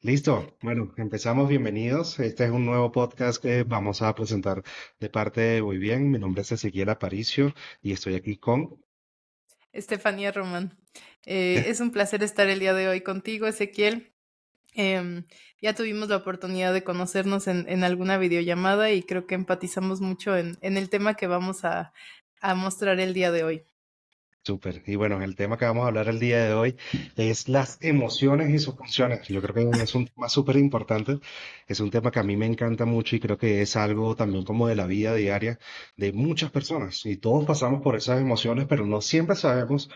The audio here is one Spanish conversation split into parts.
Listo, bueno, empezamos, bienvenidos. Este es un nuevo podcast que vamos a presentar de parte de Muy Bien. Mi nombre es Ezequiel Aparicio y estoy aquí con... Estefanía Román. Es un placer estar el día de hoy contigo, Ezequiel. Em, ya tuvimos la oportunidad de conocernos en alguna videollamada y creo que empatizamos mucho en el tema que vamos a mostrar el día de hoy. Súper. Y bueno, el tema que vamos a hablar el día de hoy es las emociones y sus funciones. Yo creo que es un tema súper importante. Es un tema que a mí me encanta mucho y creo que es algo también como de la vida diaria de muchas personas. Y todos pasamos por esas emociones, pero no siempre sabemos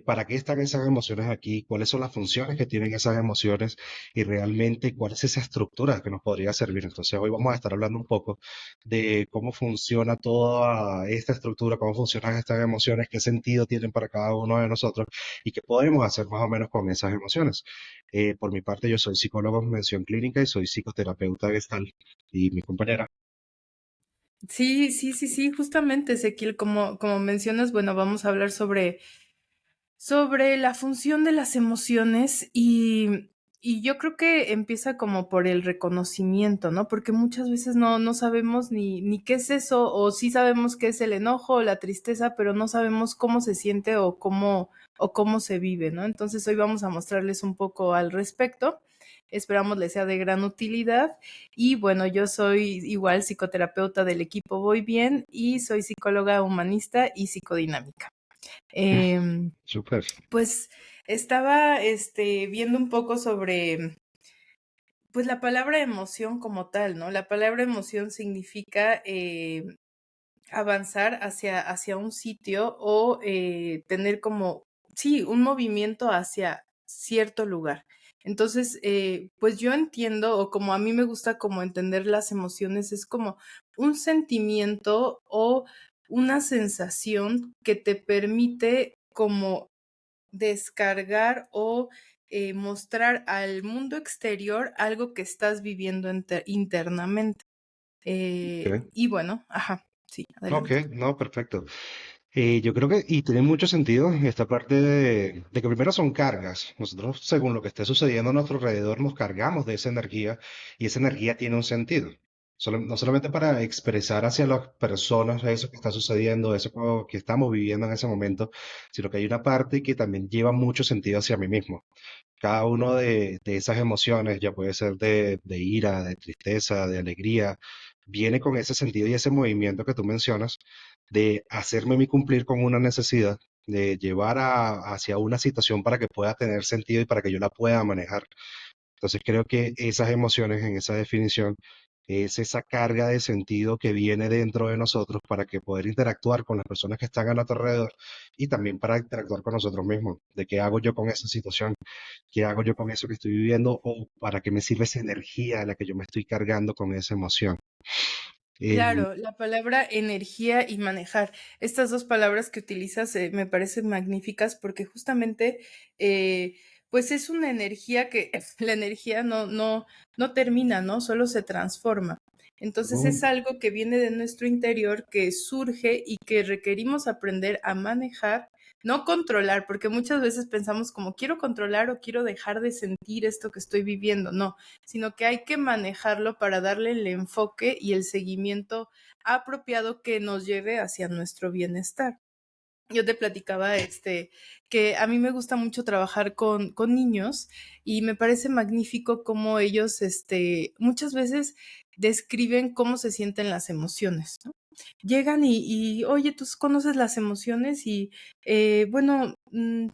para qué están esas emociones aquí, cuáles son las funciones que tienen esas emociones y realmente cuál es esa estructura que nos podría servir. Entonces hoy vamos a estar hablando un poco de cómo funciona toda esta estructura, cómo funcionan estas emociones, qué sentido tienen para cada uno de nosotros y qué podemos hacer más o menos con esas emociones. Por mi parte, yo soy psicólogo en mención clínica y soy psicoterapeuta gestal. Y mi compañera. Sí, sí, sí, sí, justamente, Ezequiel, como mencionas, bueno, vamos a hablar sobre la función de las emociones y yo creo que empieza como por el reconocimiento, ¿no? Porque muchas veces no sabemos ni qué es eso, o sí sabemos qué es el enojo o la tristeza, pero no sabemos cómo se siente o cómo se vive, ¿no? Entonces hoy vamos a mostrarles un poco al respecto. Esperamos les sea de gran utilidad. Y bueno, yo soy igual psicoterapeuta del equipo Voy Bien y soy psicóloga humanista y psicodinámica. Em, Súper. pues estaba viendo un poco sobre pues la palabra emoción como tal, ¿no? La palabra emoción significa avanzar hacia un sitio o tener como, sí, un movimiento hacia cierto lugar. Entonces, pues yo entiendo, o como a mí me gusta como entender las emociones, es como un sentimiento o una sensación que te permite como descargar o mostrar al mundo exterior algo que estás viviendo internamente. Ok, Y bueno, ajá, sí, ok, adelante. no, perfecto. Yo creo que, y tiene mucho sentido esta parte de que primero son cargas. Nosotros, según lo que esté sucediendo a nuestro alrededor, nos cargamos de esa energía y esa energía tiene un sentido. No solamente para expresar hacia las personas eso que está sucediendo, que estamos viviendo en ese momento, sino que hay una parte que también lleva mucho sentido hacia mí mismo. Cada uno de esas emociones, ya puede ser de ira, de tristeza, de alegría, viene con ese sentido y ese movimiento que tú mencionas de hacerme mi cumplir con una necesidad, de llevar hacia una situación para que pueda tener sentido y para que yo la pueda manejar. Entonces creo que esas emociones en esa definición es esa carga de sentido que viene dentro de nosotros para que poder interactuar con las personas que están a nuestro alrededor y también para interactuar con nosotros mismos, de qué hago yo con esa situación, qué hago yo con eso que estoy viviendo o para qué me sirve esa energía a la que yo me estoy cargando con esa emoción. Eh, Claro, la palabra energía y manejar. Estas dos palabras que utilizas me parecen magníficas porque justamente, eh, pues es una energía que la energía no termina, ¿no? Solo se transforma. Entonces es mm, algo que viene de nuestro interior, que surge y que requerimos aprender a manejar, no controlar, porque muchas veces pensamos como quiero controlar o quiero dejar de sentir esto que estoy viviendo. No, sino que hay que manejarlo para darle el enfoque y el seguimiento apropiado que nos lleve hacia nuestro bienestar. Yo te platicaba que a mí me gusta mucho trabajar con niños y me parece magnífico cómo ellos muchas veces describen cómo se sienten las emociones, ¿no? Llegan oye, ¿tú conoces las emociones? Y bueno,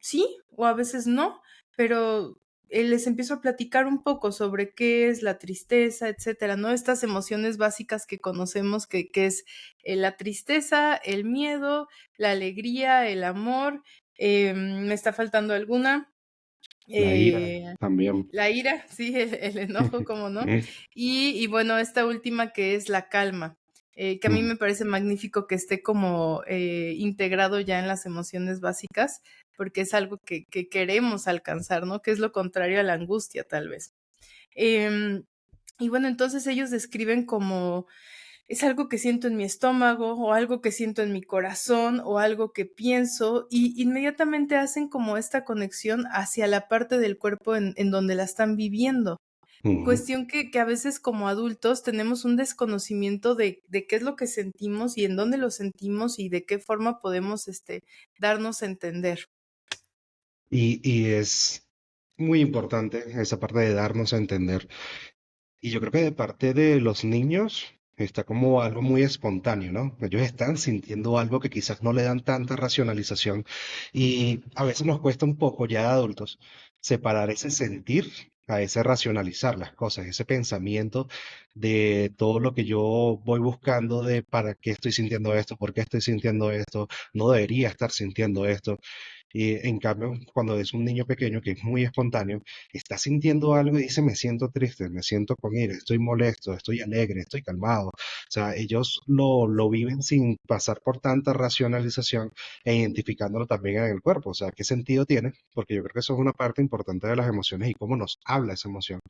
sí, o a veces no, pero les empiezo a platicar un poco sobre qué es la tristeza, etcétera, ¿no? Estas emociones básicas que conocemos, que es la tristeza, el miedo, la alegría, el amor, me está faltando alguna, la ira eh, también. la ira, sí, el enojo, cómo no. Y bueno, esta última que es la calma, que a mí me parece magnífico que esté como integrado ya en las emociones básicas, porque es algo que queremos alcanzar, ¿no? Que es lo contrario a la angustia, tal vez. Em, y bueno, entonces ellos describen como es algo que siento en mi estómago o algo que siento en mi corazón o algo que pienso y inmediatamente hacen como esta conexión hacia la parte del cuerpo en donde la están viviendo. Ujú. Cuestión que a veces como adultos tenemos un desconocimiento de qué es lo que sentimos y en dónde lo sentimos y de qué forma podemos, darnos a entender. Y es muy importante esa parte de darnos a entender. Y yo creo que de parte de los niños está como algo muy espontáneo, ¿no? Ellos están sintiendo algo que quizás no le dan tanta racionalización y a veces nos cuesta un poco ya de adultos separar ese sentir a ese racionalizar las cosas, ese pensamiento de todo lo que yo voy buscando de para qué estoy sintiendo esto, por qué estoy sintiendo esto, no debería estar sintiendo esto. Y en cambio, cuando es un niño pequeño que es muy espontáneo, está sintiendo algo y dice, me siento triste, me siento con ira, estoy molesto, estoy alegre, estoy calmado. O sea, ellos lo viven sin pasar por tanta racionalización e identificándolo también en el cuerpo. O sea, ¿qué sentido tiene? Porque yo creo que eso es una parte importante de las emociones y cómo nos habla esa emoción.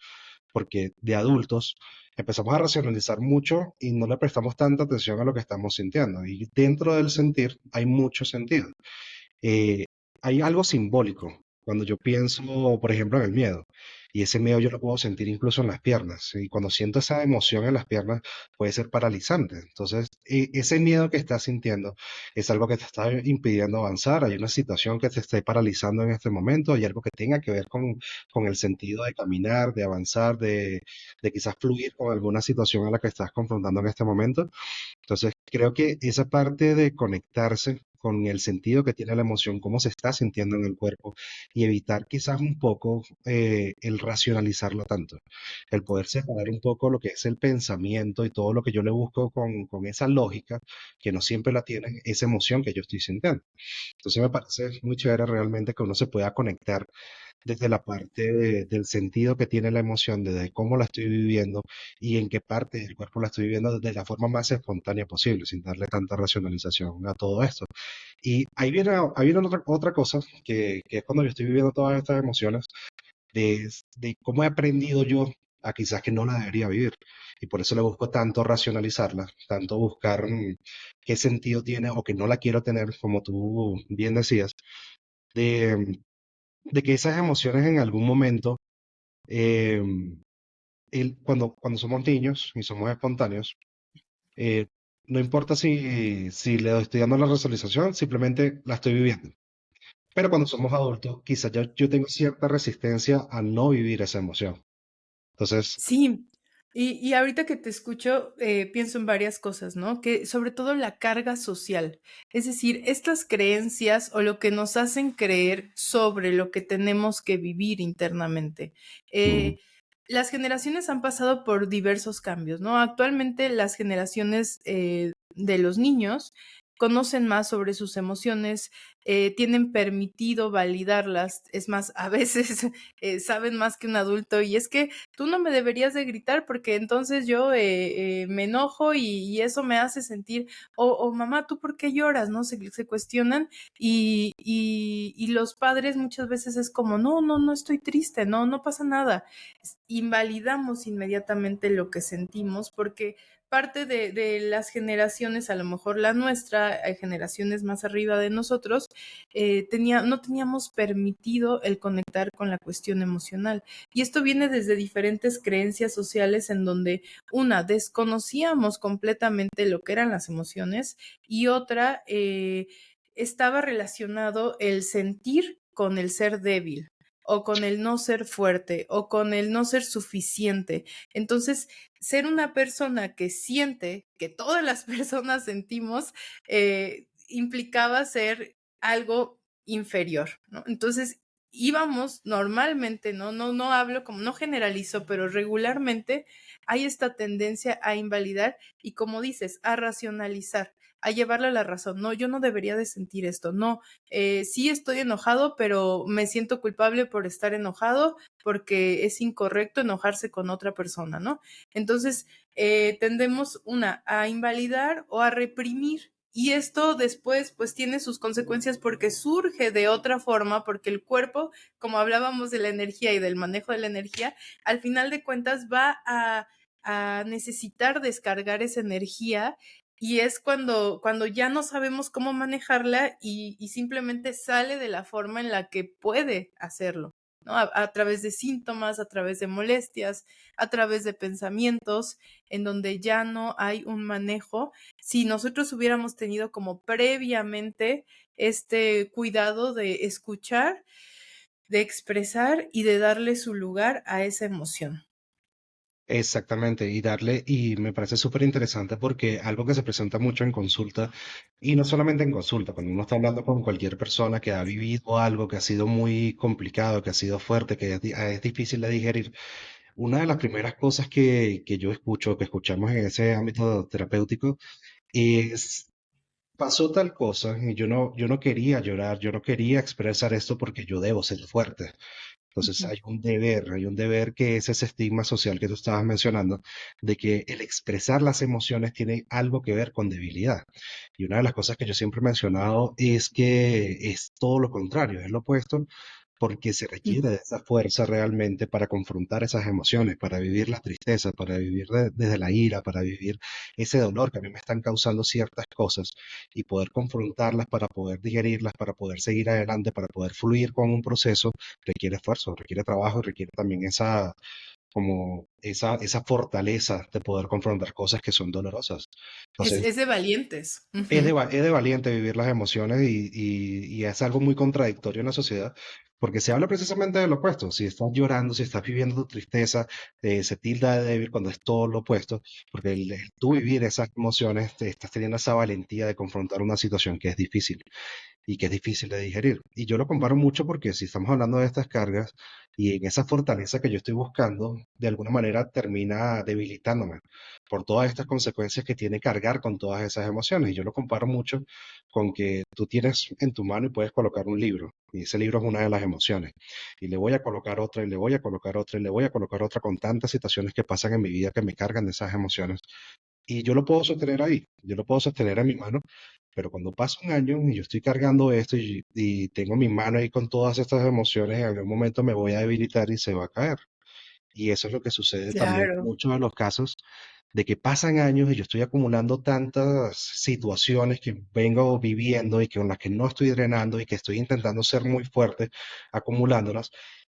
Porque de adultos empezamos a racionalizar mucho y no le prestamos tanta atención a lo que estamos sintiendo. Y dentro del sentir hay mucho sentido. eh, Hay algo simbólico cuando yo pienso, por ejemplo, en el miedo. Y ese miedo yo lo puedo sentir incluso en las piernas. Y cuando siento esa emoción en las piernas, puede ser paralizante. Entonces, ese miedo que estás sintiendo es algo que te está impidiendo avanzar. Hay una situación que te esté paralizando en este momento. Hay algo que tenga que ver con el sentido de caminar, de avanzar, de quizás fluir con alguna situación a la que estás confrontando en este momento. Entonces, creo que esa parte de conectarse con el sentido que tiene la emoción, cómo se está sintiendo en el cuerpo y evitar quizás un poco el racionalizarlo tanto, el poder separar un poco lo que es el pensamiento y todo lo que yo le busco con esa lógica, que no siempre la tiene, esa emoción que yo estoy sintiendo. Entonces me parece muy chévere realmente que uno se pueda conectar desde la parte del sentido que tiene la emoción, desde cómo la estoy viviendo y en qué parte del cuerpo la estoy viviendo de la forma más espontánea posible, sin darle tanta racionalización a todo esto. Y ahí viene otra cosa, que es cuando yo estoy viviendo todas estas emociones, de cómo he aprendido yo a quizás que no la debería vivir. Y por eso le busco tanto racionalizarla, tanto buscar qué sentido tiene o que no la quiero tener, como tú bien decías, de, de que esas emociones en algún momento eh, cuando somos niños y somos espontáneos, eh, no importa si le estoy dando la resolución, simplemente la estoy viviendo. Pero cuando somos adultos, quizás yo tengo cierta resistencia a no vivir esa emoción. Entonces, Sí, y ahorita que te escucho, pienso en varias cosas, ¿no? Que sobre todo la carga social, es decir, estas creencias o lo que nos hacen creer sobre lo que tenemos que vivir internamente. mm, Las generaciones han pasado por diversos cambios, ¿no? Actualmente las generaciones de los niños conocen más sobre sus emociones, tienen permitido validarlas, es más, a veces saben más que un adulto y es que tú no me deberías de gritar porque entonces yo me enojo y eso me hace sentir, o mamá, ¿tú por qué lloras? ¿No? Se cuestionan y los padres muchas veces es como, no, no, no estoy triste, no, no pasa nada. Invalidamos inmediatamente lo que sentimos porque parte de las generaciones, a lo mejor la nuestra, hay generaciones más arriba de nosotros, no teníamos permitido el conectar con la cuestión emocional. Y esto viene desde diferentes creencias sociales en donde una, desconocíamos completamente lo que eran las emociones y otra, estaba relacionado el sentir con el ser débil o con el no ser fuerte o con el no ser suficiente. Entonces, ser una persona que siente que todas las personas sentimos implicaba ser algo inferior, ¿no? Entonces, íbamos normalmente, ¿no? No hablo como, no generalizo, pero regularmente hay esta tendencia a invalidar y, como dices, a racionalizar, a llevarle la razón. No, yo no debería de sentir esto. No, sí estoy enojado, pero me siento culpable por estar enojado porque es incorrecto enojarse con otra persona, ¿no? Entonces, tendemos a invalidar o a reprimir. Y esto después pues tiene sus consecuencias porque surge de otra forma, porque el cuerpo, como hablábamos de la energía y del manejo de la energía, al final de cuentas va a necesitar descargar esa energía y es cuando ya no sabemos cómo manejarla y simplemente sale de la forma en la que puede hacerlo, ¿no? A través de síntomas, a través de molestias, a través de pensamientos, en donde ya no hay un manejo. Si nosotros hubiéramos tenido como previamente este cuidado de escuchar, de expresar y de darle su lugar a esa emoción. Exactamente, y me parece súper interesante porque algo que se presenta mucho en consulta, y no solamente en consulta, cuando uno está hablando con cualquier persona que ha vivido algo que ha sido muy complicado, que ha sido fuerte, que es difícil de digerir, una de las primeras cosas que yo escucho, que escuchamos en ese ámbito terapéutico, es: pasó tal cosa y yo no quería llorar, yo no quería expresar esto porque yo debo ser fuerte. Entonces Ujú. hay un deber que es ese estigma social que tú estabas mencionando, de que el expresar las emociones tiene algo que ver con debilidad. Y una de las cosas que yo siempre he mencionado es que es todo lo contrario, es lo opuesto, porque se requiere de esa fuerza realmente para confrontar esas emociones, para vivir la tristeza, para vivir desde la ira, para vivir ese dolor que a mí me están causando ciertas cosas y poder confrontarlas para poder digerirlas, para poder seguir adelante, para poder fluir con un proceso, requiere esfuerzo, requiere trabajo, requiere también esa fortaleza de poder confrontar cosas que son dolorosas. Entonces, Es de valientes. es de valiente vivir las emociones y es algo muy contradictorio en la sociedad, porque se habla precisamente de lo opuesto. Si estás llorando, si estás viviendo tu tristeza, se tilda de débil cuando es todo lo opuesto, porque el tú vivir esas emociones, te estás teniendo esa valentía de confrontar una situación que es difícil y que es difícil de digerir. Y yo lo comparo mucho porque si estamos hablando de estas cargas y en esa fortaleza que yo estoy buscando, de alguna manera termina debilitándome por todas estas consecuencias que tiene cargar con todas esas emociones. Y yo lo comparo mucho con que tú tienes en tu mano y puedes colocar un libro. Y ese libro es una de las emociones. Y le voy a colocar otra, y le voy a colocar otra, y le voy a colocar otra con tantas situaciones que pasan en mi vida que me cargan de esas emociones. Y yo lo puedo sostener ahí, yo lo puedo sostener en mi mano, pero cuando pasa un año y yo estoy cargando esto y tengo mi mano ahí con todas estas emociones, en algún momento me voy a debilitar y se va a caer. Y eso es lo que sucede también en Claro. muchos de los casos, de que pasan años y yo estoy acumulando tantas situaciones que vengo viviendo y que con las que no estoy drenando y que estoy intentando ser muy fuerte, acumulándolas,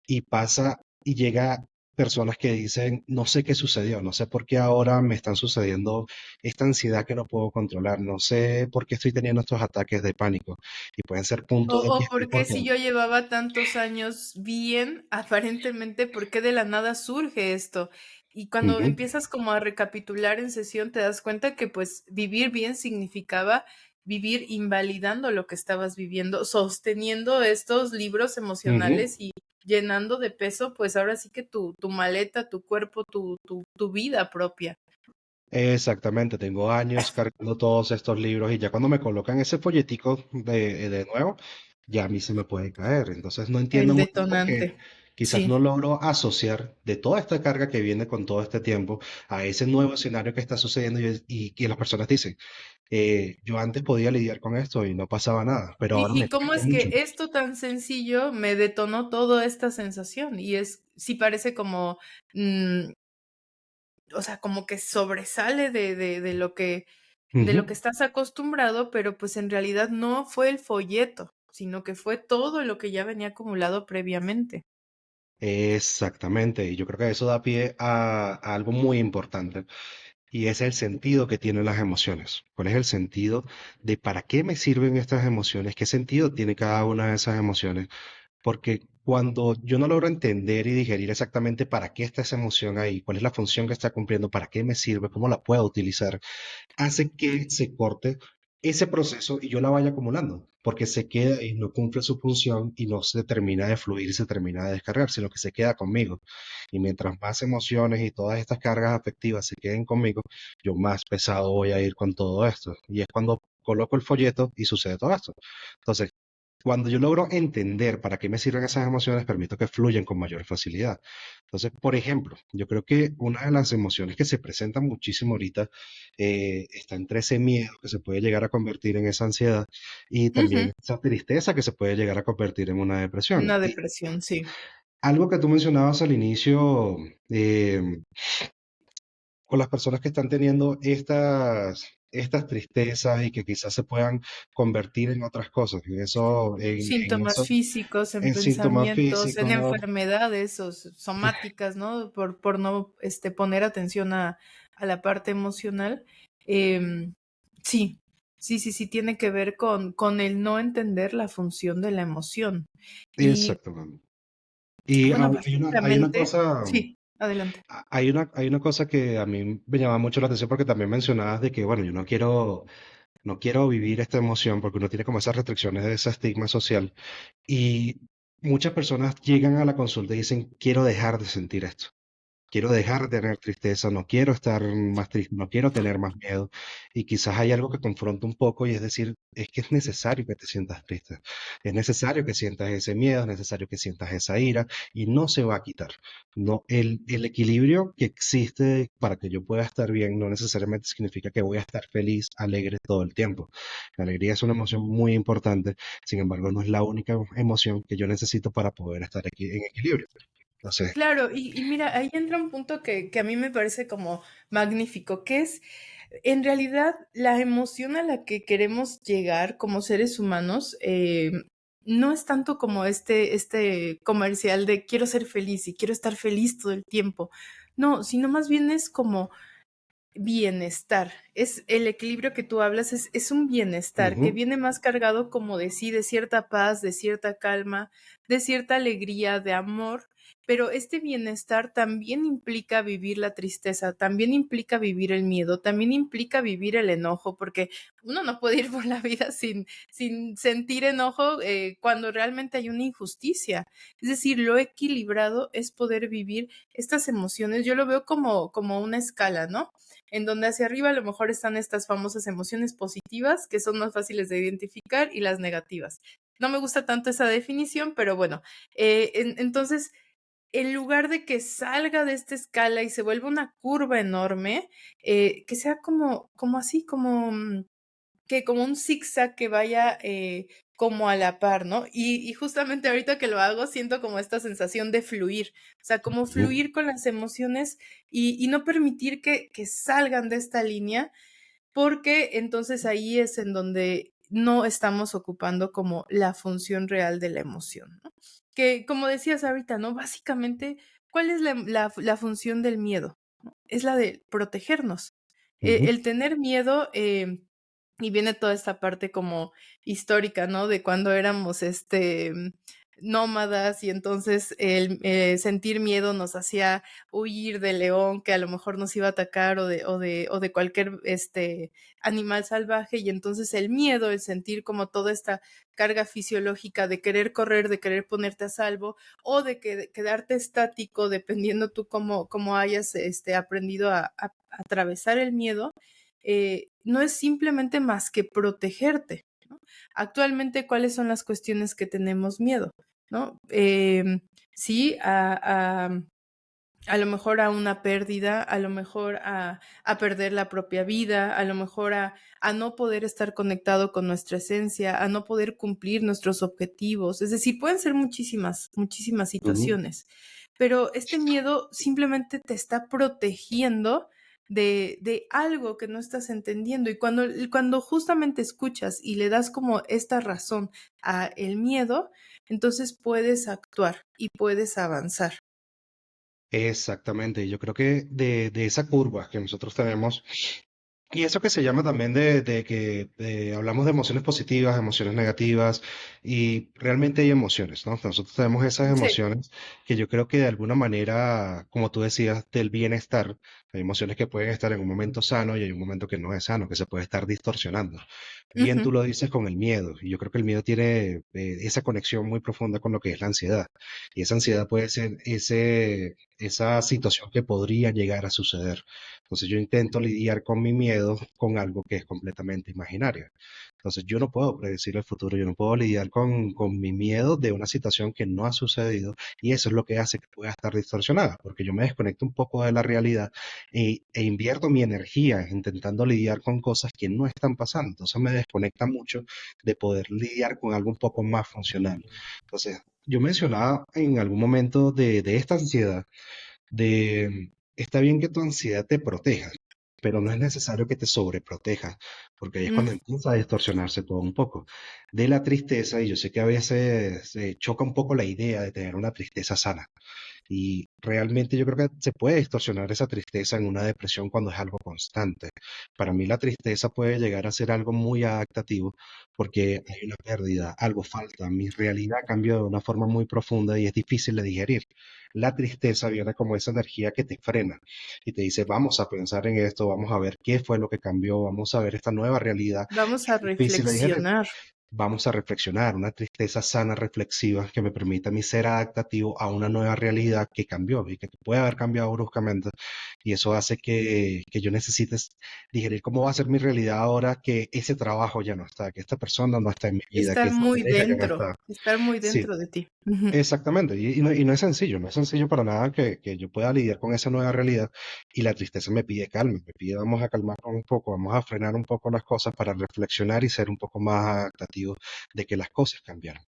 y pasa y llega personas que dicen: no sé qué sucedió, no sé por qué ahora me están sucediendo esta ansiedad que no puedo controlar, no sé por qué estoy teniendo estos ataques de pánico. Y pueden ser puntos de O vista, por qué si yo llevaba tantos años bien, aparentemente, ¿por qué de la nada surge esto? Y cuando Ujú, empiezas como a recapitular en sesión, te das cuenta que pues vivir bien significaba vivir invalidando lo que estabas viviendo, sosteniendo estos libros ujú. emocionales y llenando de peso, pues ahora sí que tu maleta, tu cuerpo, tu vida propia. Exactamente, tengo años cargando todos estos libros y ya cuando me colocan ese folletico de nuevo, ya a mí se me puede caer. Entonces no entiendo El muy bien porque detonante. quizás Sí. no logro asociar de toda esta carga que viene con todo este tiempo a ese nuevo escenario que está sucediendo y las personas dicen: yo antes podía lidiar con esto y no pasaba nada, pero ahora me Y cómo cuesta es mucho. que esto tan sencillo me detonó toda esta sensación? Y es sí parece como, mm, o sea, como que sobresale de lo que Ujú. estás acostumbrado, pero, pues, en realidad no fue el folleto, sino que fue todo lo que ya venía acumulado previamente. Exactamente, y yo creo que eso da pie a algo muy importante. Y es el sentido que tienen las emociones. ¿Cuál es el sentido de para qué me sirven estas emociones? ¿Qué sentido tiene cada una de esas emociones? Porque cuando yo no logro entender y digerir exactamente para qué está esa emoción ahí, cuál es la función que está cumpliendo, para qué me sirve, cómo la puedo utilizar, hace que se corte ese proceso y yo la vaya acumulando, porque se queda y no cumple su función y no se termina de fluir y se termina de descargar, sino que se queda conmigo. Y mientras más emociones y todas estas cargas afectivas se queden conmigo, yo más pesado voy a ir con todo esto. Y es cuando coloco el folleto y sucede todo esto. Entonces, cuando yo logro entender para qué me sirven esas emociones, permito que fluyan con mayor facilidad. Entonces, por ejemplo, yo creo que una de las emociones que se presentan muchísimo ahorita está entre ese miedo que se puede llegar a convertir en esa ansiedad y Ujú. también esa tristeza que se puede llegar a convertir en una depresión. Una Y depresión, sí. algo que tú mencionabas al inicio, eh, con las personas que están teniendo estas tristezas y que quizás se puedan convertir en otras cosas, y eso, Síntomas físicos, en en síntomas pensamientos, en físicos. enfermedades o somáticas, ¿no? Por no poner atención a la parte emocional. Em, sí, sí, tiene que ver con el no entender la función de la emoción. Y Exactamente. Y bueno, hay una básicamente, cosa, sí, adelante. hay una cosa que a mí me llama mucho la atención porque también mencionabas de que, bueno, yo no quiero vivir esta emoción porque uno tiene como esas restricciones de ese estigma social. Y muchas personas llegan a la consulta y dicen, quiero dejar de sentir esto. Quiero dejar de tener tristeza, no quiero estar más triste, no quiero tener más miedo. Y quizás hay algo que confronta un poco y es decir, es que es necesario que te sientas triste, es necesario que sientas ese miedo, es necesario que sientas esa ira y no se va a quitar. No, el equilibrio que existe para que yo pueda estar bien no necesariamente significa que voy a estar feliz, alegre todo el tiempo. La alegría es una emoción muy importante, sin embargo, no es la única emoción que yo necesito para poder estar aquí en equilibrio. Entonces, Claro, y mira, ahí entra un punto que a mí me parece como magnífico, que es, en realidad, la emoción a la que queremos llegar como seres humanos, no es tanto como este comercial de quiero ser feliz y quiero estar feliz todo el tiempo. No, sino más bien es como bienestar. Es el equilibrio que tú hablas, es un bienestar que ujú, viene más cargado como de sí, de cierta paz, de cierta calma, de cierta alegría, de amor, pero este bienestar también implica vivir la tristeza, también implica vivir el miedo, también implica vivir el enojo, porque uno no puede ir por la vida sin sentir enojo cuando realmente hay una injusticia. Es decir, lo equilibrado es poder vivir estas emociones. Yo lo veo como una escala, ¿no? En donde hacia arriba a lo mejor están estas famosas emociones positivas, que son más fáciles de identificar, y las negativas. No me gusta tanto esa definición, pero bueno, entonces, en lugar de que salga de esta escala y se vuelva una curva enorme, que sea como así, que como un zigzag que vaya como a la par, ¿no? Y justamente ahorita que lo hago, siento como esta sensación de fluir, o sea, como ujú. fluir con las emociones y no permitir que salgan de esta línea, porque entonces ahí es en donde no estamos ocupando como la función real de la emoción, ¿no? Que como decías ahorita, ¿no? Básicamente, ¿cuál es la función del miedo? ¿No? Es la de protegernos. Ujú, El tener miedo, y viene toda esta parte como histórica, ¿no? De cuando éramos, nómadas y entonces el sentir miedo nos hacía huir del león que a lo mejor nos iba a atacar o de cualquier, animal salvaje y entonces el miedo, el sentir como toda esta carga fisiológica de querer correr, de querer ponerte a salvo o de quedarte estático dependiendo tú cómo hayas, aprendido a atravesar el miedo, no es simplemente más que protegerte, ¿no? Actualmente, ¿cuáles son las cuestiones que tenemos miedo? ¿No? Sí, a lo mejor a una pérdida, a lo mejor a perder la propia vida, a lo mejor a no poder estar conectado con nuestra esencia, a no poder cumplir nuestros objetivos. Es decir, pueden ser muchísimas ujú. situaciones, pero este miedo simplemente te está protegiendo de algo que no estás entendiendo. Y cuando justamente escuchas y le das como esta razón a el miedo, entonces puedes actuar y puedes avanzar. Exactamente, yo creo que de esa curva que nosotros tenemos, y eso que se llama también de que hablamos de emociones positivas, emociones negativas, y realmente hay emociones, ¿no? Nosotros tenemos esas Sí. emociones que yo creo que de alguna manera, como tú decías, del bienestar, hay emociones que pueden estar en un momento sano y hay un momento que no es sano, que se puede estar distorsionando. Bien, tú Ujú. lo dices con el miedo, y yo creo que el miedo tiene esa conexión muy profunda con lo que es la ansiedad, y esa ansiedad puede ser esa situación que podría llegar a suceder. Entonces yo intento lidiar con mi miedo con algo que es completamente imaginario. Entonces yo no puedo predecir el futuro, yo no puedo lidiar con mi miedo de una situación que no ha sucedido y eso es lo que hace que pueda estar distorsionada, porque yo me desconecto un poco de la realidad e invierto mi energía intentando lidiar con cosas que no están pasando. Entonces me desconecta mucho de poder lidiar con algo un poco más funcional. Entonces yo mencionaba en algún momento de esta ansiedad está bien que tu ansiedad te proteja, pero no es necesario que te sobreproteja, porque ahí es Mm, cuando empieza a distorsionarse todo un poco. De la tristeza, y yo sé que a veces choca un poco la idea de tener una tristeza sana. Y realmente yo creo que se puede distorsionar esa tristeza en una depresión cuando es algo constante. Para mí la tristeza puede llegar a ser algo muy adaptativo porque hay una pérdida, algo falta, mi realidad cambió de una forma muy profunda y es difícil de digerir. La tristeza viene como esa energía que te frena y te dice, vamos a pensar en esto, vamos a ver qué fue lo que cambió, vamos a ver esta nueva realidad Vamos que a es difícil de digerir. reflexionar. Vamos a reflexionar, una tristeza sana, reflexiva, que me permita a mí ser adaptativo a una nueva realidad que cambió y que puede haber cambiado bruscamente. Y eso hace que yo necesite digerir cómo va a ser mi realidad ahora que ese trabajo ya no está, que esta persona no está en mi vida, que esta pareja ya no está. Estar muy Sí, dentro de ti. Ujú. exactamente, y no es sencillo, no es sencillo para nada que yo pueda lidiar con esa nueva realidad y la tristeza me pide calma, me pide vamos a calmarnos un poco, vamos a frenar un poco las cosas para reflexionar y ser un poco más adaptativos de que las cosas cambiaron.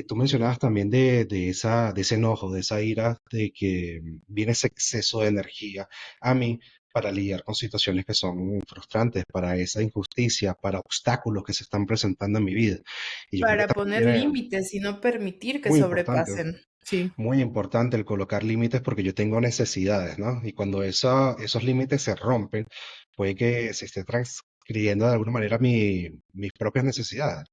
Tú mencionabas también de ese enojo, de esa ira, de que viene ese exceso de energía a mí para lidiar con situaciones que son frustrantes, para esa injusticia, para obstáculos que se están presentando en mi vida. Y yo creo que Para también poner viene límites y no permitir que muy importante. sobrepasen. Sí. Muy importante el colocar límites porque yo tengo necesidades, ¿no? Y cuando esos límites se rompen, puede que se esté transcribiendo de alguna manera mis propias necesidades.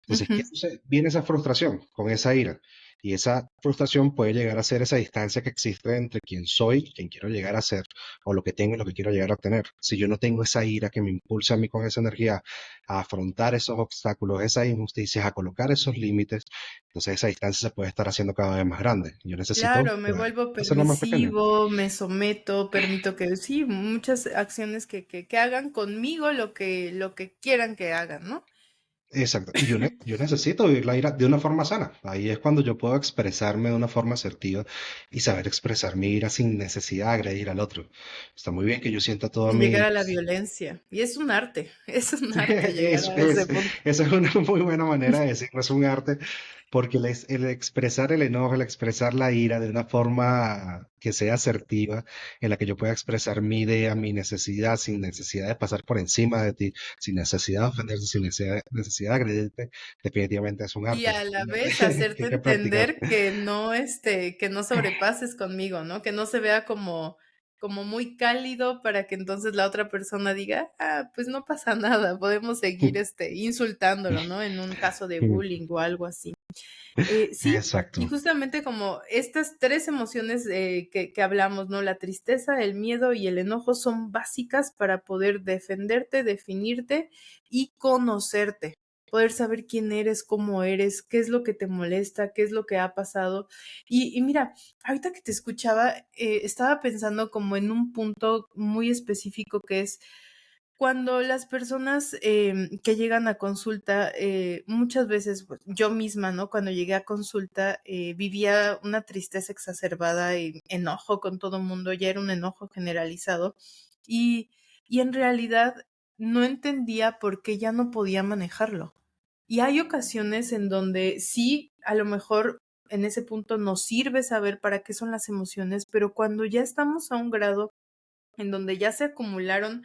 Entonces, ¿qué Ujú. sucede? Viene esa frustración con esa ira. Y esa frustración puede llegar a ser esa distancia que existe entre quién soy, quién quiero llegar a ser, o lo que tengo y lo que quiero llegar a obtener. Si yo no tengo esa ira que me impulsa a mí con esa energía a afrontar esos obstáculos, esas injusticias, a colocar esos límites, entonces esa distancia se puede estar haciendo cada vez más grande. Yo necesito Claro, me vuelvo hacerla más pequeña. permisivo, me someto, permito que sí, muchas acciones que hagan conmigo lo que quieran que hagan, ¿no? Exacto. Y yo necesito vivir la ira de una forma sana. Ahí es cuando yo puedo expresarme de una forma asertiva y saber expresar mi ira sin necesidad de agredir al otro. Está muy bien que yo sienta todo Sin llegar mi... a la violencia. Y es un arte, es un arte llegar a ese Es, punto. esa es una muy buena manera de decirlo, es un arte, porque el expresar el enojo, el expresar la ira de una forma que sea asertiva, en la que yo pueda expresar mi idea, mi necesidad, sin necesidad de pasar por encima de ti, sin necesidad de ofenderte, sin necesidad de agredirte, definitivamente es Y a la un vez arte que hacerte hay que practicar. entender que no, que no sobrepases conmigo, ¿no? Que no se vea como muy cálido para que entonces la otra persona diga, ah, pues no pasa nada, podemos seguir, insultándolo, ¿no? En un caso de bullying o algo así. Sí, y Exacto. justamente como estas tres emociones que hablamos, ¿no? La tristeza, el miedo y el enojo son básicas para poder defenderte, definirte y conocerte, poder saber quién eres, cómo eres, qué es lo que te molesta, qué es lo que ha pasado. Y mira, ahorita que te escuchaba, estaba pensando como en un punto muy específico que es cuando las personas, que llegan a consulta, muchas veces, pues, yo misma, ¿no? Cuando llegué a consulta, vivía una tristeza exacerbada y enojo con todo el mundo, ya era un enojo generalizado, y y en realidad no entendía por qué ya no podía manejarlo. Y hay ocasiones en donde sí, a lo mejor en ese punto nos sirve saber para qué son las emociones, pero cuando ya estamos a un grado en donde ya se acumularon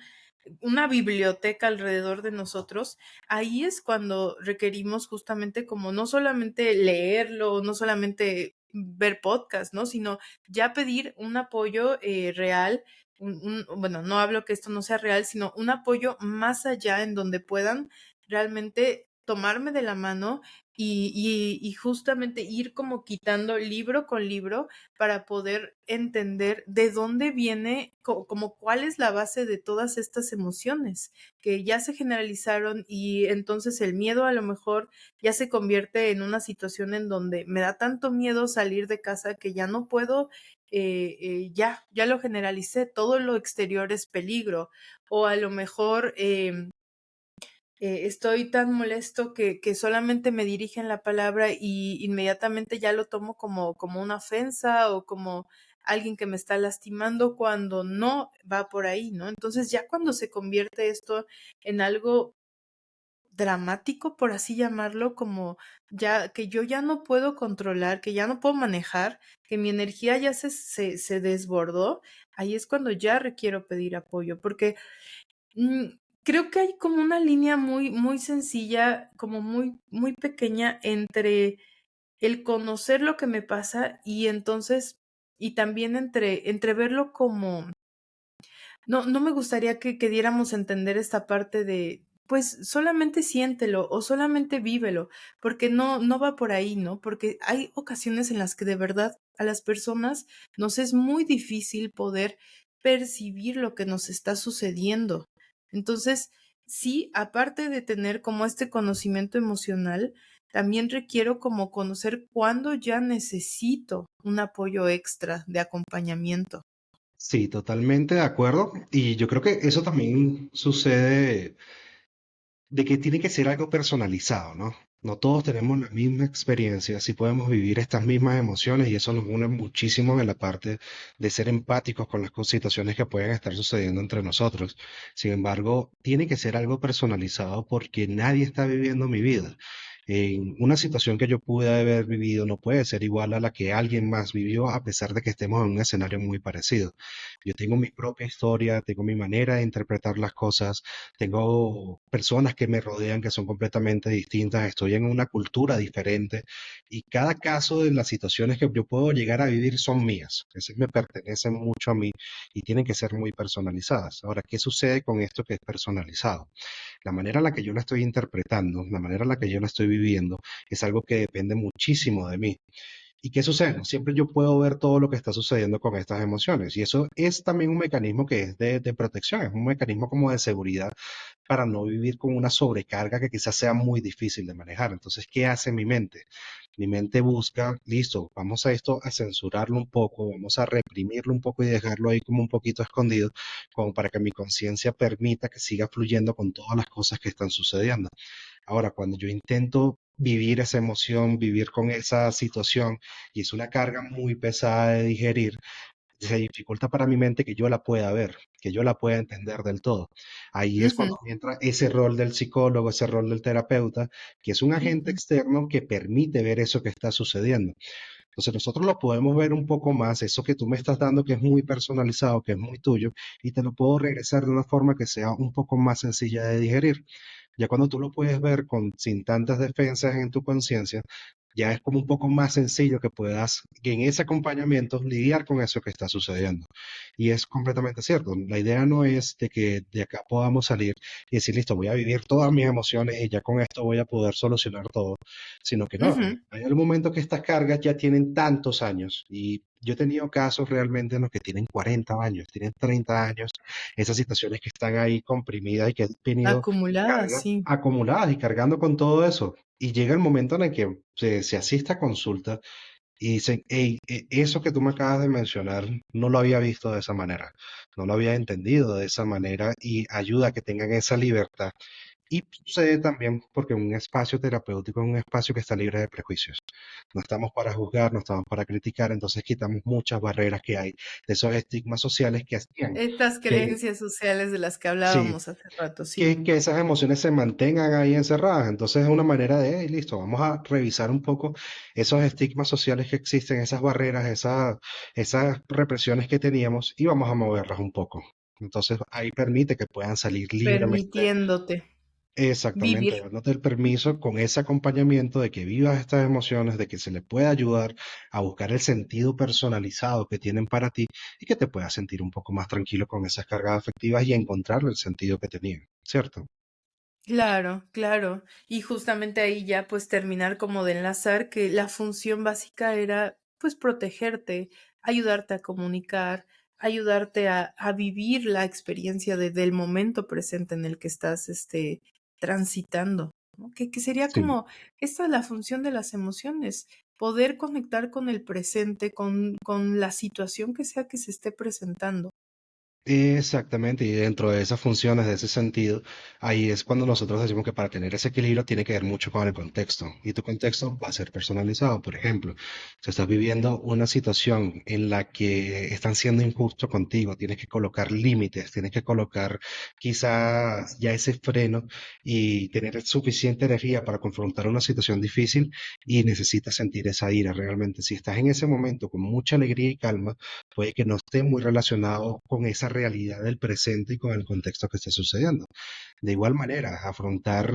una biblioteca alrededor de nosotros, ahí es cuando requerimos justamente como no solamente leerlo, no solamente ver podcast, ¿no? Sino ya pedir un apoyo real, bueno, no hablo que esto no sea real, sino un apoyo más allá en donde puedan realmente tomarme de la mano y justamente ir como quitando libro con libro para poder entender de dónde viene, como cuál es la base de todas estas emociones que ya se generalizaron y entonces el miedo a lo mejor ya se convierte en una situación en donde me da tanto miedo salir de casa que ya no puedo, ya lo generalicé, todo lo exterior es peligro o a lo mejor estoy tan molesto que solamente me dirigen la palabra y inmediatamente ya lo tomo como una ofensa o como alguien que me está lastimando cuando no va por ahí, ¿no? Entonces ya cuando se convierte esto en algo dramático, por así llamarlo, como ya que yo ya no puedo controlar, que ya no puedo manejar, que mi energía ya se desbordó, ahí es cuando ya requiero pedir apoyo, porque creo que hay como una línea muy sencilla, como muy pequeña entre el conocer lo que me pasa y entonces y también entre verlo como no me gustaría que diéramos a entender esta parte de, pues, solamente siéntelo o solamente vívelo, porque no va por ahí, ¿no? Porque hay ocasiones en las que de verdad a las personas nos es muy difícil poder percibir lo que nos está sucediendo. Entonces, sí, aparte de tener como este conocimiento emocional, también requiero como conocer cuándo ya necesito un apoyo extra de acompañamiento. Sí, totalmente de acuerdo. Y yo creo que eso también sucede de que tiene que ser algo personalizado, ¿no? No todos tenemos la misma experiencia, sí podemos vivir estas mismas emociones y eso nos une muchísimo en la parte de ser empáticos con las situaciones que pueden estar sucediendo entre nosotros. Sin embargo, tiene que ser algo personalizado porque nadie está viviendo mi vida. En una situación que yo pude haber vivido no puede ser igual a la que alguien más vivió a pesar de que estemos en un escenario muy parecido. Yo tengo mi propia historia, tengo mi manera de interpretar las cosas, tengo personas que me rodean que son completamente distintas, estoy en una cultura diferente y cada caso de las situaciones que yo puedo llegar a vivir son mías, esas me pertenecen mucho a mí y tienen que ser muy personalizadas. Ahora, ¿qué sucede con esto que es personalizado? La manera en la que yo la estoy interpretando, la manera en la que yo la estoy viviendo, es algo que depende muchísimo de mí. ¿Y qué sucede? No siempre yo puedo ver todo lo que está sucediendo con estas emociones. Y eso es también un mecanismo que es de protección, es un mecanismo como de seguridad para no vivir con una sobrecarga que quizás sea muy difícil de manejar. Entonces, ¿qué hace mi mente? Mi mente busca, listo, vamos a esto a censurarlo un poco, vamos a reprimirlo un poco y dejarlo ahí como un poquito escondido, como para que mi conciencia permita que siga fluyendo con todas las cosas que están sucediendo. Ahora, cuando yo intento vivir esa emoción, vivir con esa situación, y es una carga muy pesada de digerir, se dificulta para mi mente que yo la pueda ver, que yo la pueda entender del todo. Ahí es Ujú, cuando entra ese rol del psicólogo, ese rol del terapeuta, que es un agente ujú. externo que permite ver eso que está sucediendo. Entonces nosotros lo podemos ver un poco más, eso que tú me estás dando que es muy personalizado, que es muy tuyo, y te lo puedo regresar de una forma que sea un poco más sencilla de digerir. Ya cuando tú lo puedes ver sin tantas defensas en tu conciencia, ya es como un poco más sencillo que puedas, que en ese acompañamiento, lidiar con eso que está sucediendo. Y es completamente cierto. La idea no es de que de acá podamos salir y decir, listo, voy a vivir todas mis emociones y ya con esto voy a poder solucionar todo, sino que no, Ujú. hay algún momento que estas cargas ya tienen tantos años y yo he tenido casos realmente en los que tienen 40 años, tienen 30 años, esas situaciones que están ahí comprimidas y que han venido Acumulada, cargas sí. acumuladas y cargando con todo eso. Y llega el momento en el que se asiste a consulta y dicen, hey, eso que tú me acabas de mencionar, no lo había visto de esa manera, no lo había entendido de esa manera y ayuda a que tengan esa libertad. Y sucede también porque un espacio terapéutico es un espacio que está libre de prejuicios. No estamos para juzgar, no estamos para criticar, entonces quitamos muchas barreras que hay de esos estigmas sociales que hacían Estas que, creencias sociales de las que sí, hablábamos hace rato, sí. que esas emociones se mantengan ahí encerradas. Entonces es una manera de, "Hey, listo, vamos a revisar un poco esos estigmas sociales que existen, esas barreras, esas represiones que teníamos y vamos a moverlas un poco. Entonces ahí permite que puedan salir libremente. Permitiéndote vivir. Exactamente, dándote el permiso con ese acompañamiento de que vivas estas emociones, de que se le pueda ayudar a buscar el sentido personalizado que tienen para ti y que te puedas sentir un poco más tranquilo con esas cargas afectivas y encontrar el sentido que tenían, ¿cierto? Claro, claro. Y justamente ahí ya pues terminar como de enlazar que la función básica era pues protegerte, ayudarte a comunicar, ayudarte a vivir la experiencia del momento presente en el que estás transitando, ¿no? Que sería Sí. como, esta es la función de las emociones, poder conectar con el presente, con la situación que sea que se esté presentando. Exactamente, y dentro de esas funciones, de ese sentido, ahí es cuando nosotros decimos que para tener ese equilibrio tiene que ver mucho con el contexto. Y tu contexto va a ser personalizado. Por ejemplo, si estás viviendo una situación en la que están siendo injustos contigo, tienes que colocar límites, tienes que colocar quizás ya ese freno y tener suficiente energía para confrontar una situación difícil y necesitas sentir esa ira realmente. Si estás en ese momento con mucha alegría y calma, puede que no esté muy relacionado con esa realidad del presente y con el contexto que esté sucediendo. De igual manera, afrontar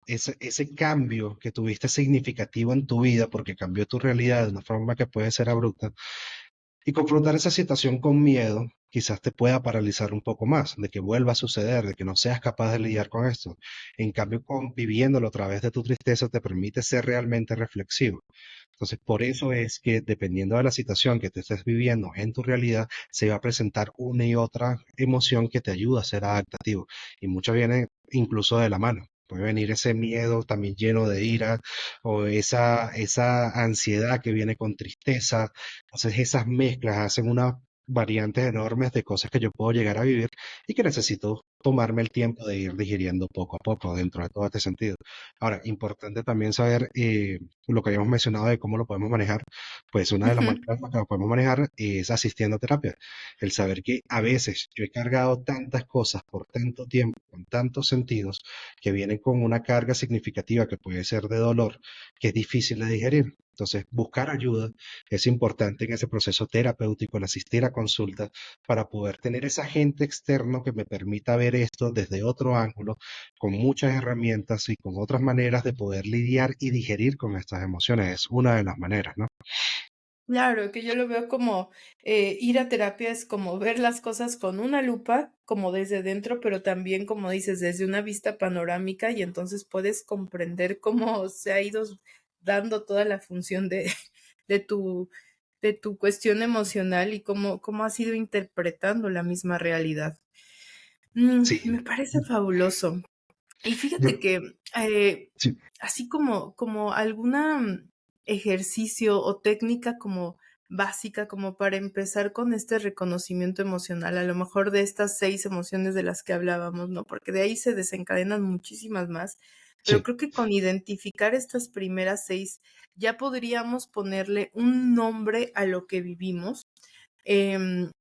ese cambio que tuviste significativo en tu vida, porque cambió tu realidad de una forma que puede ser abrupta, y confrontar esa situación con miedo quizás te pueda paralizar un poco más, de que vuelva a suceder, de que no seas capaz de lidiar con esto. En cambio, viviéndolo a través de tu tristeza te permite ser realmente reflexivo. Entonces, por eso es que dependiendo de la situación que te estés viviendo en tu realidad, se va a presentar una y otra emoción que te ayuda a ser adaptativo. Y muchas vienen incluso de la mano. Puede venir ese miedo también lleno de ira o esa ansiedad que viene con tristeza. Entonces esas mezclas hacen unas variantes enormes de cosas que yo puedo llegar a vivir y que necesito tomarme el tiempo de ir digiriendo poco a poco dentro de todo este sentido. Ahora, importante también saber lo que habíamos mencionado de cómo lo podemos manejar. Pues una de las Ujú. maneras en que lo podemos manejar es asistiendo a terapia. El saber que a veces yo he cargado tantas cosas por tanto tiempo, con tantos sentidos, que vienen con una carga significativa que puede ser de dolor, que es difícil de digerir. Entonces, buscar ayuda es importante en ese proceso terapéutico, el asistir a consulta, para poder tener ese agente externo que me permita ver esto desde otro ángulo, con muchas herramientas y con otras maneras de poder lidiar y digerir con estas emociones. Es una de las maneras, ¿no? Claro, que yo lo veo como ir a terapia es como ver las cosas con una lupa, como desde dentro, pero también, como dices, desde una vista panorámica y entonces puedes comprender cómo se ha ido dando toda la función de tu, de tu cuestión emocional y cómo has ido interpretando la misma realidad. Me Sí, parece fabuloso. Y yo, fíjate que, sí, así como alguna ejercicio o técnica como básica, como para empezar con este reconocimiento emocional, a lo mejor de estas 6 emociones de las que hablábamos, ¿no? Porque de ahí se desencadenan muchísimas más, pero sí, creo que con identificar estas primeras 6 ya podríamos ponerle un nombre a lo que vivimos, em,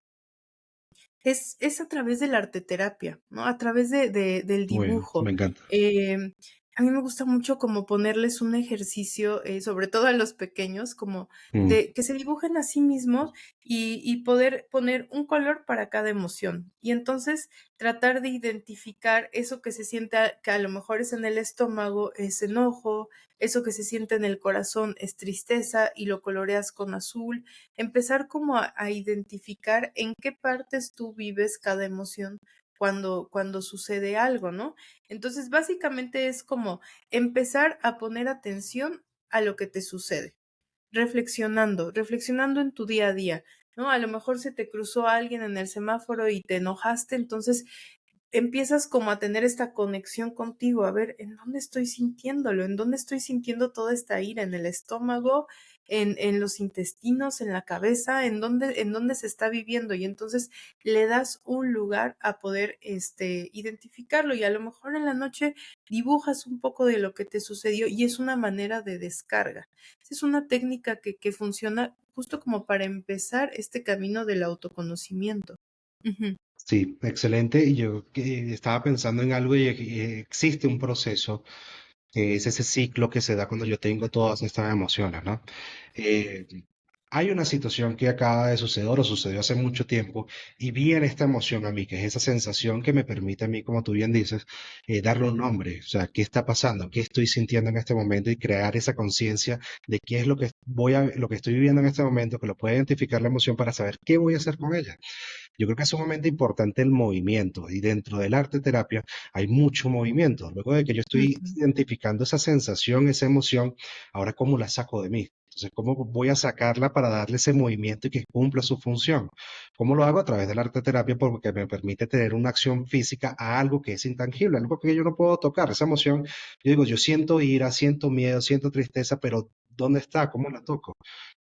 es a través de la arteterapia, ¿no? A través del bueno, me dibujo. encanta. Em, a mí me gusta mucho como ponerles un ejercicio, sobre todo a los pequeños, como Mm, de que se dibujen a sí mismos y poder poner un color para cada emoción. Y entonces tratar de identificar eso que se siente, que a lo mejor es en el estómago, es enojo, eso que se siente en el corazón es tristeza y lo coloreas con azul, empezar como a identificar en qué partes tú vives cada emoción cuando sucede algo, ¿no? Entonces, básicamente es como empezar a poner atención a lo que te sucede, reflexionando en tu día a día, ¿no? A lo mejor se te cruzó alguien en el semáforo y te enojaste, entonces empiezas como a tener esta conexión contigo, a ver, ¿en dónde estoy sintiéndolo? ¿En dónde estoy sintiendo toda esta ira? ¿En el estómago? ¿En los intestinos? ¿En la cabeza? ¿En dónde se está viviendo? Y entonces le das un lugar a poder identificarlo y a lo mejor en la noche dibujas un poco de lo que te sucedió y es una manera de descarga. Es una técnica que funciona justo como para empezar este camino del autoconocimiento. Ujú, sí, excelente. Y yo que estaba pensando en algo y existe un proceso que es ese ciclo que se da cuando yo tengo todas estas emociones, ¿no? Eh, Hay una situación que acaba de suceder o sucedió hace mucho tiempo y viene esta emoción a mí, que es esa sensación que me permite a mí, como tú bien dices, darle un nombre, o sea, qué está pasando, qué estoy sintiendo en este momento y crear esa conciencia de qué es lo que lo que estoy viviendo en este momento, que lo pueda identificar la emoción para saber qué voy a hacer con ella. Yo creo que es sumamente importante el movimiento y dentro del arte terapia hay mucho movimiento. Luego de que yo estoy ujú. identificando esa sensación, esa emoción, ahora cómo la saco de mí. Entonces, ¿cómo voy a sacarla para darle ese movimiento y que cumpla su función? ¿Cómo lo hago? A través del arte terapia porque me permite tener una acción física a algo que es intangible, algo que yo no puedo tocar. Esa emoción, yo digo, yo siento ira, siento miedo, siento tristeza, pero ¿dónde está? ¿Cómo la toco?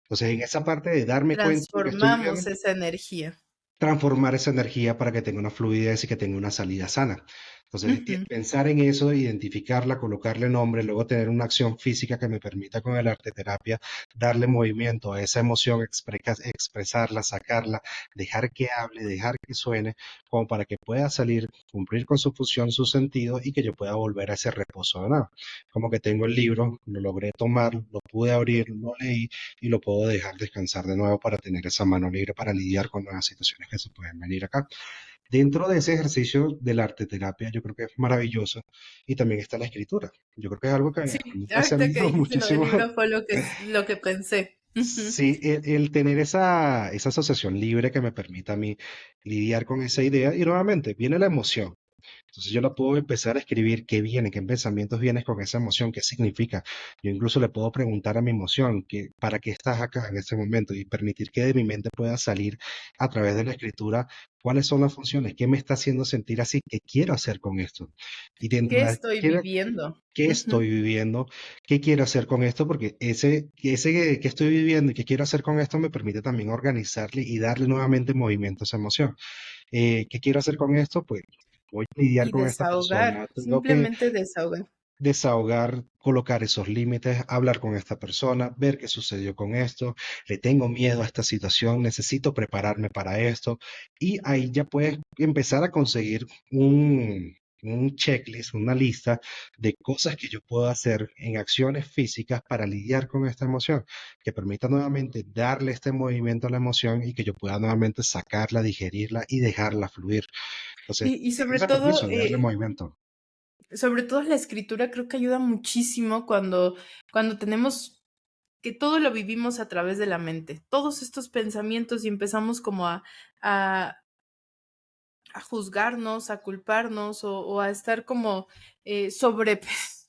Entonces, en esa parte de darme cuenta de lo que estoy Transformamos viviendo, esa energía. transformar esa energía para que tenga una fluidez y que tenga una salida sana. Entonces, Ujú. pensar en eso, identificarla, colocarle nombre, luego tener una acción física que me permita con el arte terapia darle movimiento a esa emoción, expresarla, sacarla, dejar que hable, dejar que suene, como para que pueda salir, cumplir con su función, su sentido y que yo pueda volver a ese reposo de nuevo. Como que tengo el libro, lo logré tomar, lo pude abrir, lo leí y lo puedo dejar descansar de nuevo para tener esa mano libre para lidiar con nuevas situaciones que se pueden venir acá. Dentro de ese ejercicio de la arte terapia, yo creo que es maravilloso y también está la escritura. Yo creo que es algo que Sí, a mí me ha ahorita que servido dijiste lo del muchísimo. libro fue lo que pensé. Ujú. Sí, el tener esa asociación libre que me permita a mí lidiar con esa idea y nuevamente viene la emoción. Entonces yo la puedo empezar a escribir qué viene, qué pensamientos vienes con esa emoción, qué significa. Yo incluso le puedo preguntar a mi emoción para qué estás acá en este momento y permitir que de mi mente pueda salir a través de la escritura cuáles son las funciones, qué me está haciendo sentir así, qué quiero hacer con esto. Y dentro ¿Qué de estoy viviendo? qué Ujú. estoy viviendo, qué quiero hacer con esto, porque ese que estoy viviendo y qué quiero hacer con esto me permite también organizarle y darle nuevamente movimiento a esa emoción. ¿Qué quiero hacer con esto? Pues voy a lidiar Y con esta desahogar, persona, tengo que simplemente desahogar. desahogar, colocar esos límites, hablar con esta persona, ver qué sucedió con esto, le tengo miedo a esta situación, necesito prepararme para esto y ahí ya puedes empezar a conseguir un checklist, una lista de cosas que yo puedo hacer en acciones físicas para lidiar con esta emoción, que permita nuevamente darle este movimiento a la emoción y que yo pueda nuevamente sacarla, digerirla y dejarla fluir. Entonces, Y ese permiso de darle movimiento. sobre todo la escritura creo que ayuda muchísimo cuando tenemos que todo lo vivimos a través de la mente. Todos estos pensamientos y empezamos como a, a juzgarnos, a culparnos o a estar como sobre,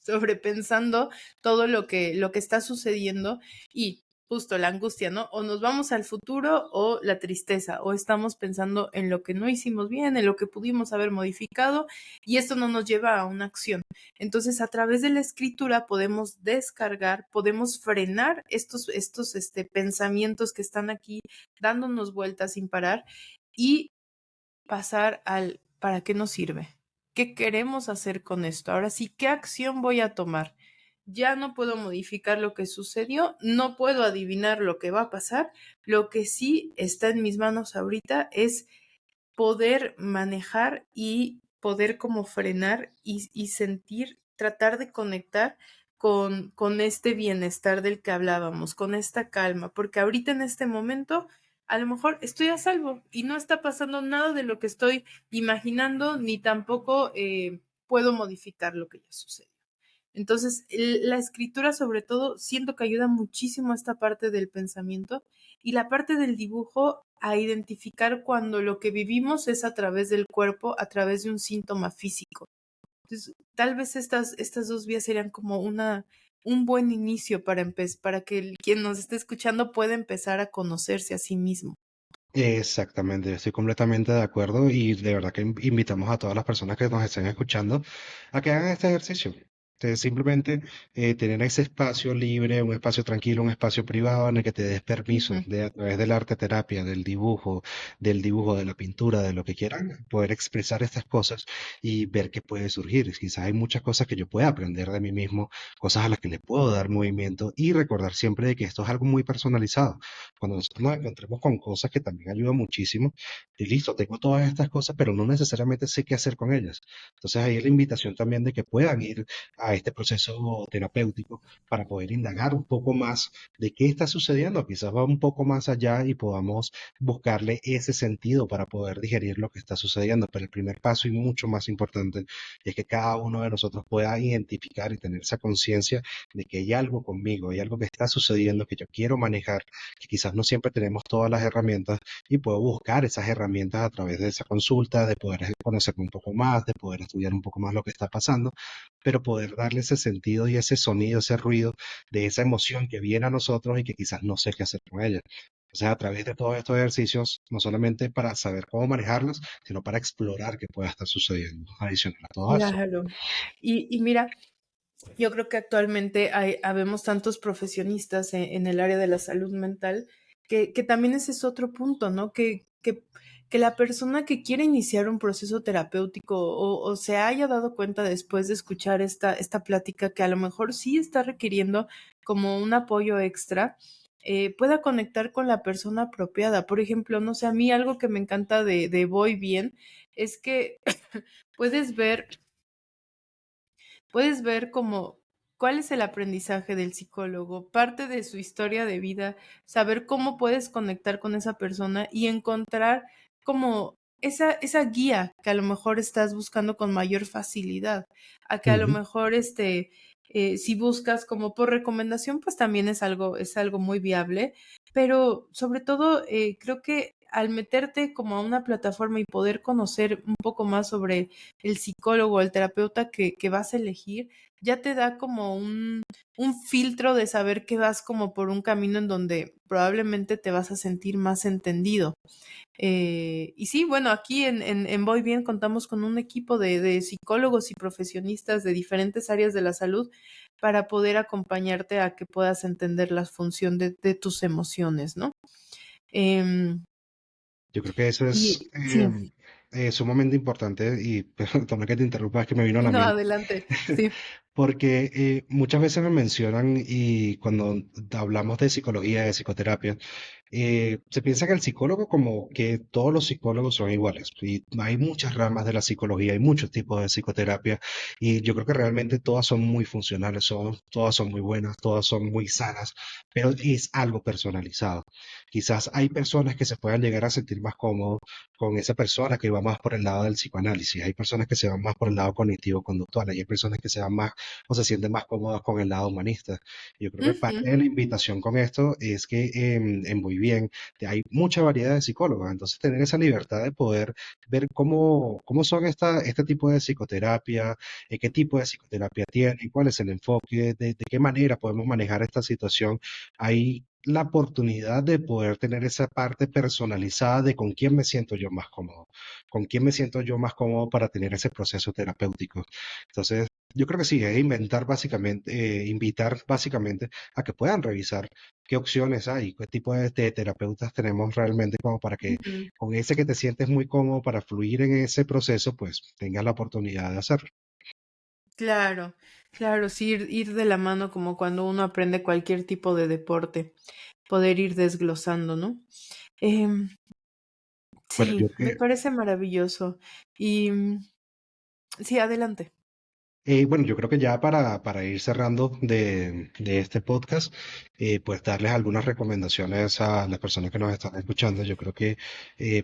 sobrepensando todo lo que está sucediendo y justo la angustia, ¿no? O nos vamos al futuro o la tristeza, o estamos pensando en lo que no hicimos bien, en lo que pudimos haber modificado y esto no nos lleva a una acción. Entonces, a través de la escritura podemos descargar, podemos frenar estos pensamientos que están aquí dándonos vueltas sin parar y pasar al ¿para qué nos sirve? ¿Qué queremos hacer con esto? Ahora sí, ¿qué acción voy a tomar? Ya no puedo modificar lo que sucedió, no puedo adivinar lo que va a pasar. Lo que sí está en mis manos ahorita es poder manejar y poder como frenar y sentir, tratar de conectar con este bienestar del que hablábamos, con esta calma, porque ahorita en este momento a lo mejor estoy a salvo y no está pasando nada de lo que estoy imaginando, ni tampoco puedo modificar lo que ya sucedió. Entonces, la escritura sobre todo siento que ayuda muchísimo a esta parte del pensamiento y la parte del dibujo a identificar cuando lo que vivimos es a través del cuerpo, a través de un síntoma físico. Entonces, tal vez estas dos vías serían como un buen inicio para que quien nos esté escuchando pueda empezar a conocerse a sí mismo. Exactamente, estoy completamente de acuerdo y de verdad que invitamos a todas las personas que nos estén escuchando a que hagan este ejercicio. Simplemente tener ese espacio libre, un espacio tranquilo, un espacio privado en el que te des permiso Ujú. de a través del arte terapia, del dibujo, de la pintura, de lo que quieran, poder expresar estas cosas y ver qué puede surgir. Quizás hay muchas cosas que yo pueda aprender de mí mismo, cosas a las que le puedo dar movimiento y recordar siempre de que esto es algo muy personalizado cuando nosotros nos encontremos con cosas que también ayudan muchísimo, y listo, tengo todas estas cosas, pero no necesariamente sé qué hacer con ellas. Entonces ahí es la invitación también de que puedan ir a este proceso terapéutico para poder indagar un poco más de qué está sucediendo, quizás va un poco más allá y podamos buscarle ese sentido para poder digerir lo que está sucediendo. Pero el primer paso y mucho más importante es que cada uno de nosotros pueda identificar y tener esa conciencia de que hay algo conmigo, hay algo que está sucediendo que yo quiero manejar, que quizás no siempre tenemos todas las herramientas y puedo buscar esas herramientas a través de esa consulta, de poder conocerme un poco más, de poder estudiar un poco más lo que está pasando, pero poder darle ese sentido y ese sonido, ese ruido de esa emoción que viene a nosotros y que quizás no sé qué hacer con ella. O sea, a través de todos estos ejercicios, no solamente para saber cómo manejarlos, sino para explorar qué pueda estar sucediendo adicional a todo eso. Claro. Y mira, Yo creo que actualmente habemos tantos profesionistas en el área de la salud mental que también ese es otro punto, ¿no? Que la persona que quiere iniciar un proceso terapéutico o se haya dado cuenta después de escuchar esta plática que a lo mejor sí está requiriendo como un apoyo extra, pueda conectar con la persona apropiada. Por ejemplo, no sé, a mí algo que me encanta de Voy Bien es que puedes ver puedes ver como cuál es el aprendizaje del psicólogo, parte de su historia de vida, saber cómo puedes conectar con esa persona y encontrar como esa guía que a lo mejor estás buscando con mayor facilidad, a que a lo Ujú. mejor si buscas como por recomendación, pues también es algo muy viable, pero sobre todo creo que al meterte como a una plataforma y poder conocer un poco más sobre el psicólogo, el terapeuta que vas a elegir, ya te da como un filtro de saber que vas como por un camino en donde probablemente te vas a sentir más entendido. Y sí, bueno, aquí en Voy Bien contamos con un equipo de psicólogos y profesionistas de diferentes áreas de la salud para poder acompañarte a que puedas entender la función de tus emociones, ¿no? Em, Yo creo que eso es y sí, sumamente importante y perdona que te interrumpa, es que me vino a sí, la no, mente. adelante, sí. Porque muchas veces me mencionan y cuando hablamos de psicología, de psicoterapia, se piensa que el psicólogo como que todos los psicólogos son iguales. Y hay muchas ramas de la psicología, hay muchos tipos de psicoterapia y yo creo que realmente todas son muy funcionales, todas son muy buenas, todas son muy sanas, pero es algo personalizado. Quizás hay personas que se puedan llegar a sentir más cómodos con esa persona que va más por el lado del psicoanálisis, hay personas que se van más por el lado cognitivo-conductual, hay personas que se van más o se sienten más cómodas con el lado humanista. Yo creo que Ujú, parte de la invitación con esto es que en Muy Bien hay mucha variedad de psicólogos, entonces tener esa libertad de poder ver cómo son este tipo de psicoterapia, qué tipo de psicoterapia tiene, cuál es el enfoque, de qué manera podemos manejar esta situación. Hay la oportunidad de poder tener esa parte personalizada de con quién me siento yo más cómodo, con quién me siento yo más cómodo para tener ese proceso terapéutico. Entonces, yo creo que sí, es invitar básicamente a que puedan revisar qué opciones hay, qué tipo de terapeutas tenemos realmente como para que ujú. con ese que te sientes muy cómodo para fluir en ese proceso, pues tengas la oportunidad de hacerlo. Claro, claro, sí, ir de la mano como cuando uno aprende cualquier tipo de deporte, poder ir desglosando, ¿no? Em, Bueno, sí, yo me que parece maravilloso. Y sí, adelante. Bueno, yo creo que ya para ir cerrando de este podcast, pues darles algunas recomendaciones a las personas que nos están escuchando. Yo creo que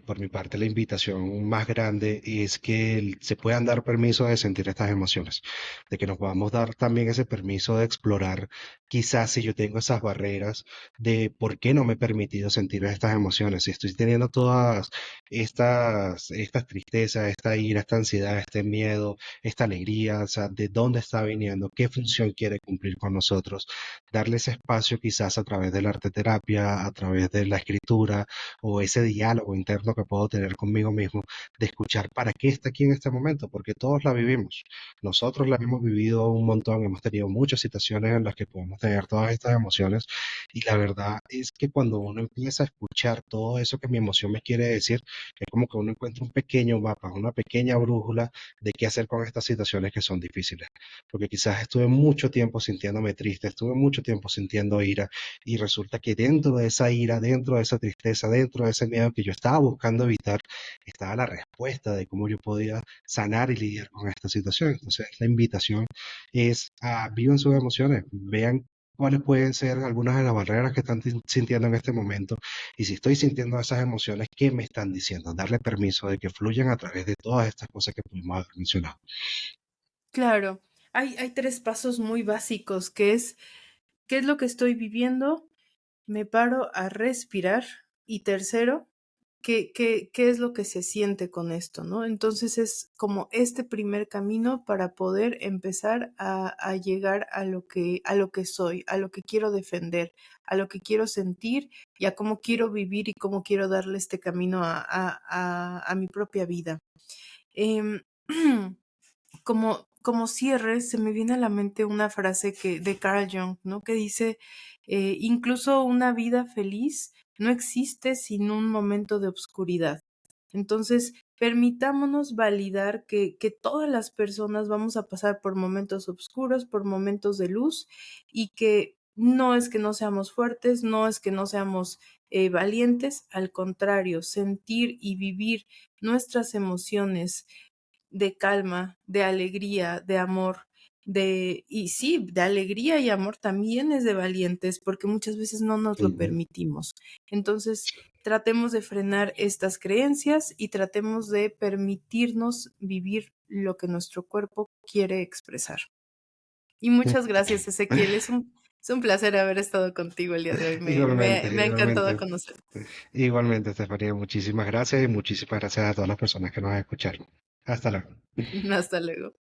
por mi parte la invitación más grande es que se puedan dar permiso de sentir estas emociones, de que nos podamos dar también ese permiso de explorar quizás si yo tengo esas barreras de por qué no me he permitido sentir estas emociones, si estoy teniendo todas estas tristezas, esta ira, esta ansiedad, este miedo, esta alegría, o sea, de dónde está viniendo, qué función quiere cumplir con nosotros, darle ese espacio quizás a través de la arte terapia, a través de la escritura o ese diálogo interno que puedo tener conmigo mismo, de escuchar para qué está aquí en este momento, porque todos la vivimos. Nosotros la hemos vivido un montón, hemos tenido muchas situaciones en las que podemos tener todas estas emociones y la verdad es que cuando uno empieza a escuchar todo eso que mi emoción me quiere decir, es como que uno encuentra un pequeño mapa, una pequeña brújula de qué hacer con estas situaciones que son difíciles. Porque quizás estuve mucho tiempo sintiéndome triste, estuve mucho tiempo sintiendo ira y resulta que dentro de esa ira, dentro de esa tristeza, dentro de ese miedo que yo estaba buscando evitar, estaba la respuesta de cómo yo podía sanar y lidiar con esta situación. Entonces, la invitación es a vivan sus emociones, vean cuáles pueden ser algunas de las barreras que están sintiendo en este momento y si estoy sintiendo esas emociones, ¿qué me están diciendo? Darle permiso de que fluyan a través de todas estas cosas que pudimos haber mencionado. Claro, hay tres pasos muy básicos, que es, ¿qué es lo que estoy viviendo? Me paro a respirar. Y tercero, ¿qué es lo que se siente con esto, no? Entonces es como este primer camino para poder empezar a llegar a lo que soy, a lo que quiero defender, a lo que quiero sentir y a cómo quiero vivir y cómo quiero darle este camino a mi propia vida. Em, como como cierre, se me viene a la mente una frase de Carl Jung, ¿no? Que dice, incluso una vida feliz no existe sin un momento de obscuridad. Entonces, permitámonos validar que todas las personas vamos a pasar por momentos oscuros, por momentos de luz, y que no es que no seamos fuertes, no es que no seamos valientes, al contrario, sentir y vivir nuestras emociones de calma, de alegría, de amor, y sí, de alegría y amor también es de valientes, porque muchas veces no nos lo Ujú. permitimos. Entonces, tratemos de frenar estas creencias y tratemos de permitirnos vivir lo que nuestro cuerpo quiere expresar. Y muchas gracias, Ezequiel. Es un placer haber estado contigo el día de hoy. Igualmente, Me ha encantado igualmente, conocerte. igualmente, Estefanía, muchísimas gracias y muchísimas gracias a todas las personas que nos escucharon. Hasta luego. Hasta luego.